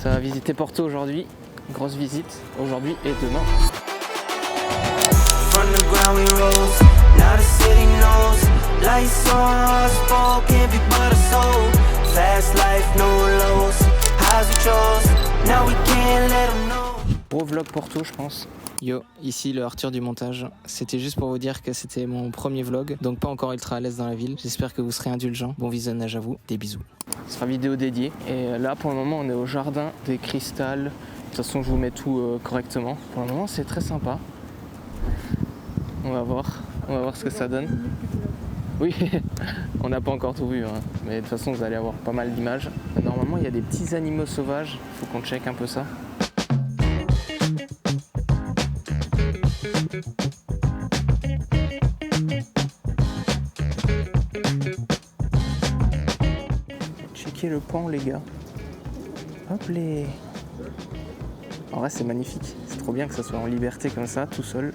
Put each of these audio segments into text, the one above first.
Ça va visiter Porto aujourd'hui, grosse visite aujourd'hui et demain. From the ground we rose, now the city knows. Lights on, spoke, can't be but a soul. Fast life, no lows, highs we chose. Now we can't let them know. Gros vlog Porto, je pense. Yo, ici le Arthur du montage. C'était juste pour vous dire que c'était mon premier vlog, donc pas encore ultra à l'aise dans la ville. J'espère que vous serez indulgents. Bon visionnage à vous, des bisous. Ce sera vidéo dédiée. Et là, pour le moment, on est au jardin des Cristal. De toute façon, je vous mets tout correctement. Pour le moment, c'est très sympa. On va voir ce que ça donne. Oui, on n'a pas encore tout vu, hein. Mais de toute façon, vous allez avoir pas mal d'images. Normalement, il y a des petits animaux sauvages. Il faut qu'on check un peu ça. Checkez le pan, les gars. Hop les. En vrai, c'est magnifique. C'est trop bien que ça soit en liberté comme ça, tout seul.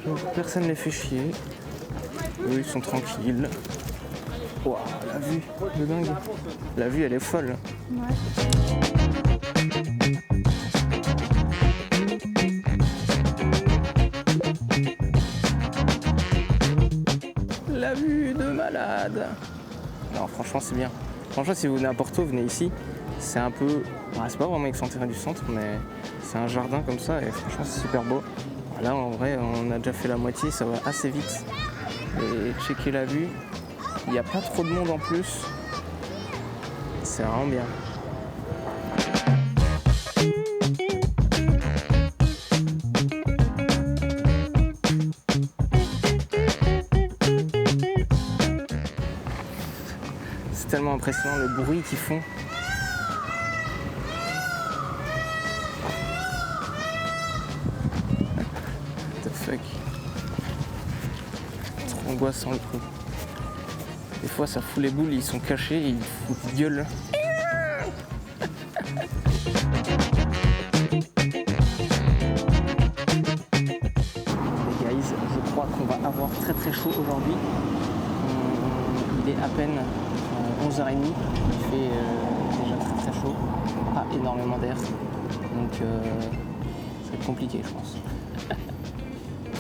Donc, personne ne les fait chier. Eux, ils sont tranquilles. Waouh, la vue de dingue. La vue, elle est folle. Ouais. La vue de malade. Non, franchement, c'est bien. Franchement, si vous venez à Porto, venez ici. C'est un peu... c'est pas vraiment excentré du centre, mais c'est un jardin comme ça et franchement, c'est super beau. Là, en vrai, on a déjà fait la moitié, ça va assez vite. Et checker la vue, il n'y a pas trop de monde en plus. C'est vraiment bien. C'est tellement impressionnant le bruit qu'ils font. Trop angoissant le coup. Des fois ça fout les boules, ils sont cachés et ils foutent gueule. Les guys, je crois qu'on va avoir très très chaud aujourd'hui. Il est à peine 11h30, il fait déjà très très chaud, pas énormément d'air, donc ça va être compliqué je pense.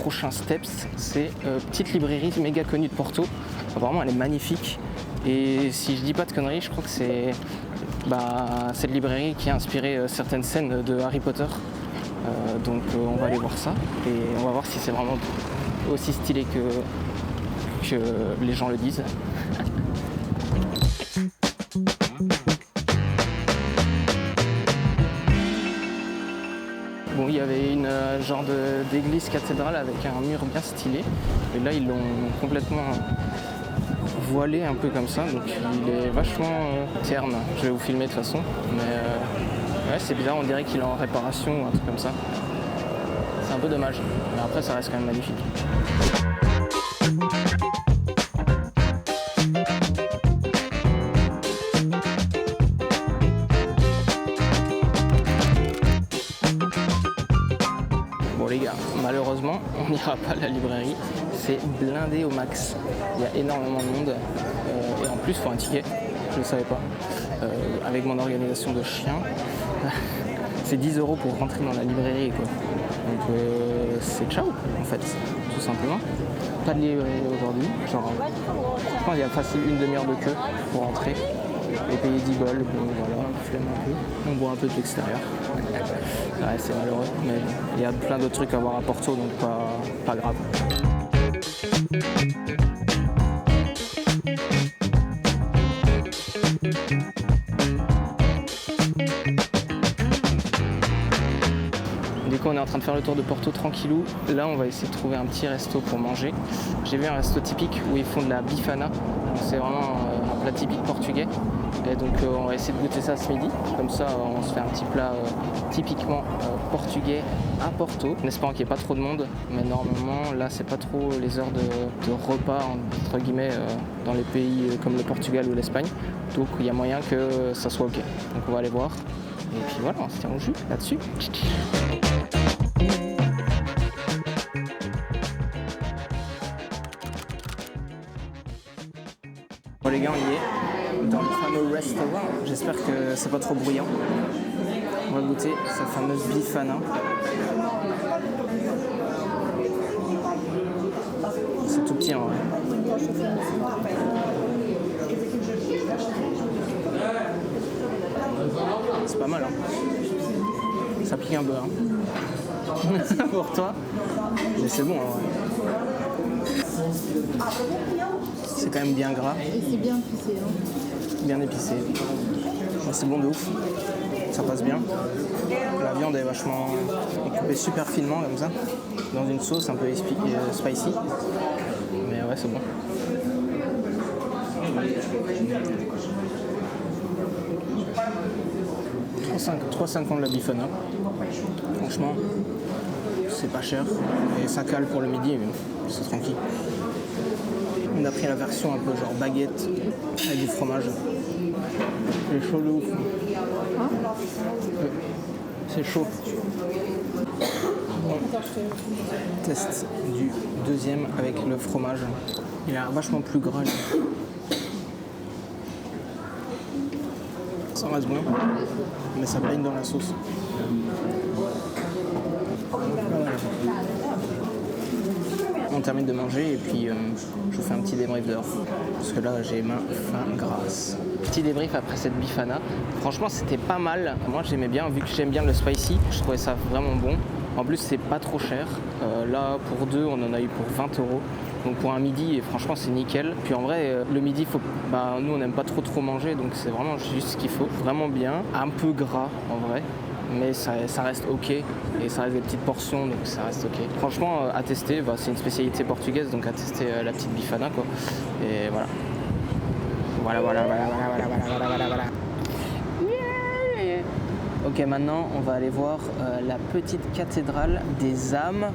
Prochain steps, c'est petite librairie méga connue de Porto. Apparemment elle est magnifique et si je dis pas de conneries, je crois que c'est cette librairie qui a inspiré certaines scènes de Harry Potter. Donc on va aller voir ça et on va voir si c'est vraiment aussi stylé que les gens le disent. Bon, il y avait une genre d'église cathédrale avec un mur bien stylé. Et là, ils l'ont complètement voilé un peu comme ça. Donc, il est vachement terne. Je vais vous filmer de toute façon. Mais ouais, c'est bizarre, on dirait qu'il est en réparation ou un truc comme ça. C'est un peu dommage. Mais après, ça reste quand même magnifique. Les gars, malheureusement, on n'ira pas à la librairie, c'est blindé au max. Il y a énormément de monde et en plus, il faut un ticket, je ne savais pas. Avec mon organisation de chien, c'est 10 € pour rentrer dans la librairie, quoi. Donc c'est ciao, en fait, tout simplement. Pas de librairie aujourd'hui, genre, je pense qu'il y a facile une demi-heure de queue pour rentrer et payer 10 balles, bon, voilà, flemme un peu, on boit un peu de l'extérieur. Ouais, c'est malheureux, mais il y a plein d'autres trucs à voir à Porto, donc pas grave. Du coup, on est en train de faire le tour de Porto tranquillou. Là, on va essayer de trouver un petit resto pour manger. J'ai vu un resto typique où ils font de la bifana. C'est vraiment un plat typique portugais. Et donc on va essayer de goûter ça ce midi, comme ça on se fait un petit plat typiquement portugais à Porto, en espérant qu'il n'y ait pas trop de monde, mais normalement là c'est pas trop les heures de repas entre guillemets dans les pays comme le Portugal ou l'Espagne, donc il y a moyen que ça soit ok, donc on va aller voir, et puis voilà, on se tient au jus là-dessus. Bon les gars, on y est dans le fameux restaurant. J'espère que c'est pas trop bruyant. On va goûter sa fameuse Bifana. C'est tout petit en vrai. C'est pas mal, hein. Ça pique un peu, hein. Pour toi. Mais c'est bon, en vrai. C'est quand même bien gras. Et c'est bien épicé. Bien épicé. C'est bon de ouf. Ça passe bien. La viande est vachement coupée super finement comme ça. Dans une sauce un peu spicy. Mais ouais, c'est bon. 3,50 la Bifana. Franchement, c'est pas cher. Et ça cale pour le midi, mais c'est tranquille. On a pris la version un peu genre baguette avec du fromage. C'est chaud de ouf. C'est chaud. Bon. Test du deuxième avec le fromage. Il a vachement plus gras. Ça reste bon, mais ça baigne dans la sauce. On termine de manger et puis je vous fais un petit débrief dehors. Parce que là j'ai ma faim grasse. Petit débrief après cette Bifana. Franchement c'était pas mal. Moi j'aimais bien, vu que j'aime bien le spicy, je trouvais ça vraiment bon. En plus c'est pas trop cher. Là pour deux on en a eu pour 20€. Donc pour un midi, franchement c'est nickel. Puis en vrai, le midi, nous on n'aime pas trop manger, donc c'est vraiment juste ce qu'il faut. Vraiment bien, un peu gras en vrai, mais ça reste ok. Et ça reste des petites portions, donc ça reste ok. Franchement, à tester, c'est une spécialité portugaise, donc à tester la petite Bifana quoi. Et voilà. Voilà. Yeah. Ok, maintenant on va aller voir la petite cathédrale des âmes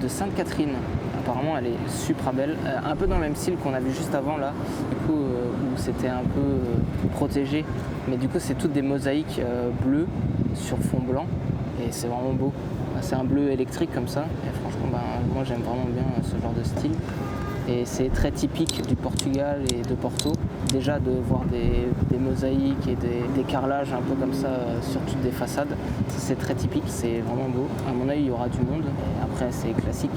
de Sainte-Catherine. Apparemment elle est super belle, un peu dans le même style qu'on a vu juste avant là, du coup où c'était un peu protégé, mais du coup c'est toutes des mosaïques bleues sur fond blanc et c'est vraiment beau. C'est un bleu électrique comme ça et franchement moi j'aime vraiment bien ce genre de style et c'est très typique du Portugal et de Porto. Déjà de voir des mosaïques et des carrelages un peu comme ça sur toutes des façades, c'est très typique, c'est vraiment beau. À mon œil il y aura du monde, et après c'est classique,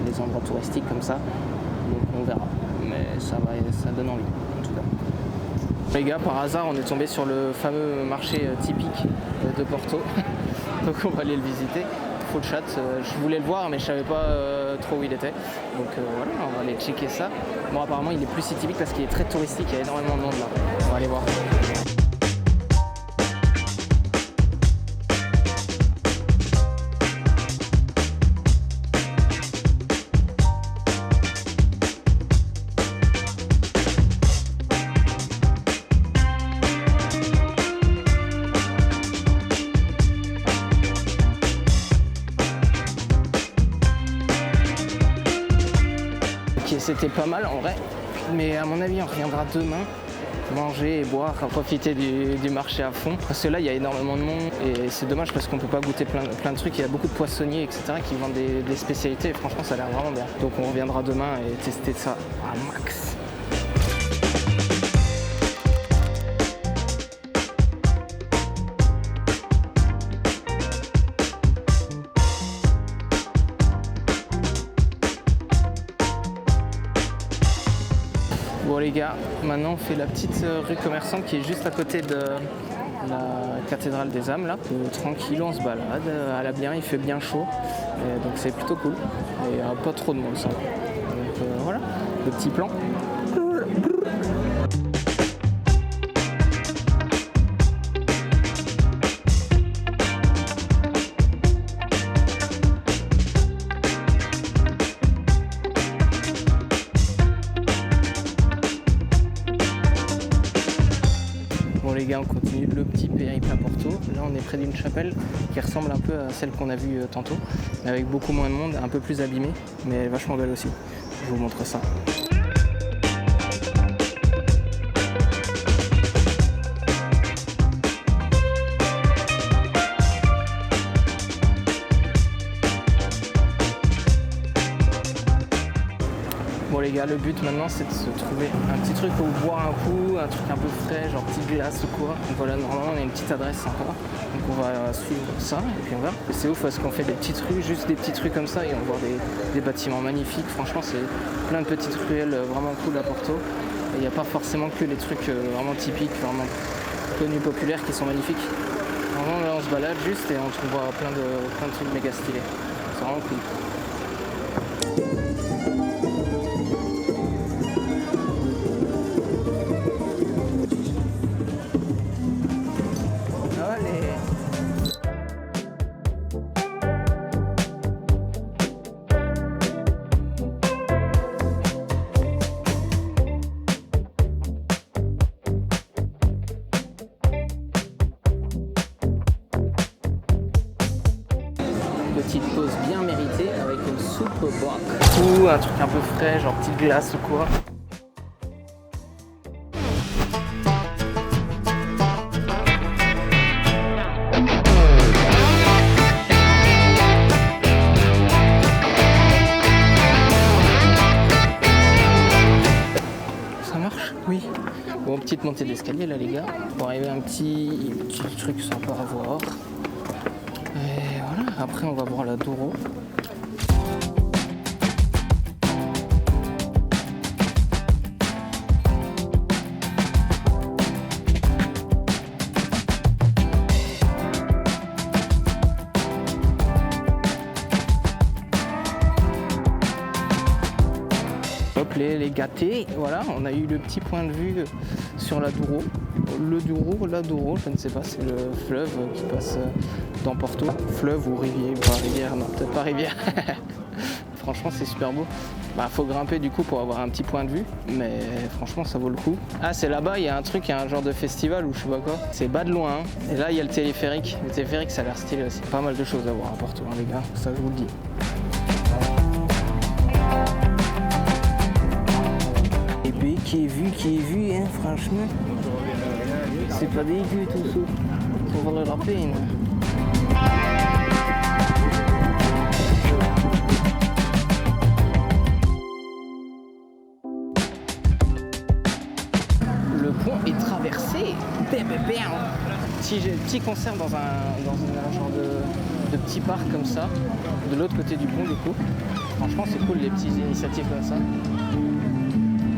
les endroits touristiques comme ça, donc on verra, mais ça donne envie en tout cas. Les gars, par hasard on est tombé sur le fameux marché typique de Porto, donc on va aller le visiter. Full chat, je voulais le voir mais je savais pas trop où il était, donc voilà, on va aller checker ça. Bon apparemment il est plus si typique parce qu'il est très touristique, il y a énormément de monde là, on va aller voir. C'était pas mal en vrai, mais à mon avis on reviendra demain manger et boire, profiter du marché à fond, parce que là il y a énormément de monde et c'est dommage parce qu'on peut pas goûter plein de trucs. Il y a beaucoup de poissonniers etc qui vendent des spécialités et franchement ça a l'air vraiment bien, donc on reviendra demain et tester ça à max. Bon les gars, maintenant on fait la petite rue commerçante qui est juste à côté de la cathédrale des âmes là. Tranquille, on se balade, à la bien, il fait bien chaud, et donc c'est plutôt cool. Et il n'y a pas trop de monde ça. Donc voilà, le petit plan. Bon les gars, on continue le petit périple à Porto. Là on est près d'une chapelle qui ressemble un peu à celle qu'on a vue tantôt, mais avec beaucoup moins de monde, un peu plus abîmée, mais elle est vachement belle aussi. Je vous montre ça. Bon les les gars, le but maintenant c'est de se trouver un petit truc pour boire un coup, un truc un peu frais, genre petite glace ou quoi. Donc voilà, normalement on a une petite adresse sympa, donc on va suivre ça et puis on verra. C'est ouf parce qu'on fait des petites rues, juste des petits trucs comme ça et on voit des bâtiments magnifiques. Franchement c'est plein de petites ruelles vraiment cool à Porto. Et il n'y a pas forcément que les trucs vraiment typiques, vraiment connus, populaires qui sont magnifiques. Vraiment là on se balade juste et on trouve plein de trucs méga stylés. C'est vraiment cool. Petite pause bien méritée avec une soupe au boc. Ou un truc un peu frais, genre petite glace ou quoi. Ça marche? Oui. Bon, petite montée d'escalier là les gars. Pour arriver à un petit truc sympa à voir. Et voilà, après on va voir la Douro. Hop, les gâtés, voilà, on a eu le petit point de vue sur la Douro. La Douro, je ne sais pas, c'est le fleuve qui passe dans Porto. Fleuve ou rivière, pas rivière, non, peut-être pas rivière. Franchement, c'est super beau. Bah, faut grimper du coup pour avoir un petit point de vue, mais franchement, ça vaut le coup. Ah, c'est là-bas, il y a un truc, il y a un genre de festival ou je sais pas quoi. C'est bas de loin, hein. Et là, il y a le téléphérique. Le téléphérique, ça a l'air stylé aussi. Pas mal de choses à voir à Porto, hein, les gars, ça je vous le dis. Et puis, qui est vu, hein, franchement. C'est pas dégueu tout ça. Ça vaut la peine. Le pont est traversé. Petit concert dans un genre de petit parc comme ça, de l'autre côté du pont du coup. Franchement c'est cool les petites initiatives comme ça.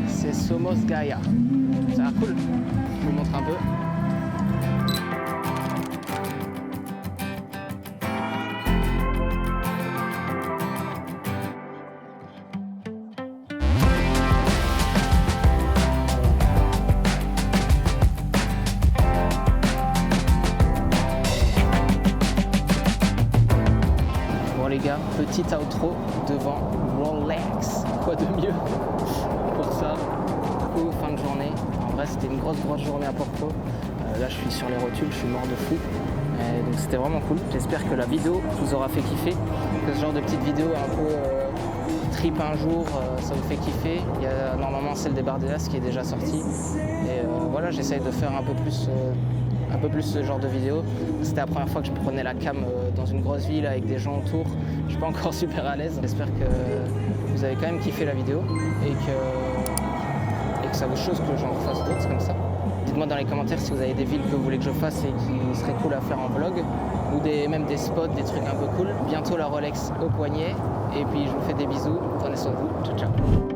C'est Somos Gaia. Ça a l'air cool. Je vous montre un peu. Les gars, petit outro devant Rolex. Quoi de mieux pour ça? Coup, fin de journée. En vrai, c'était une grosse journée à Porto. Là, je suis sur les rotules, je suis mort de fou. Donc c'était vraiment cool. J'espère que la vidéo vous aura fait kiffer. Que ce genre de petite vidéo un peu trip un jour, ça vous fait kiffer. Il y a normalement celle des Bardelas qui est déjà sortie. Et voilà, j'essaye de faire un peu plus ce genre de vidéo. C'était la première fois que je prenais la cam dans une grosse ville avec des gens autour. Je suis pas encore super à l'aise. J'espère que vous avez quand même kiffé la vidéo et que ça vous chose que j'en fasse d'autres comme ça. Dites-moi dans les commentaires si vous avez des villes que vous voulez que je fasse et qui seraient cool à faire en vlog ou même des spots, des trucs un peu cool. Bientôt la Rolex au poignet et puis je vous fais des bisous. Prenez soin de vous. Ciao ciao.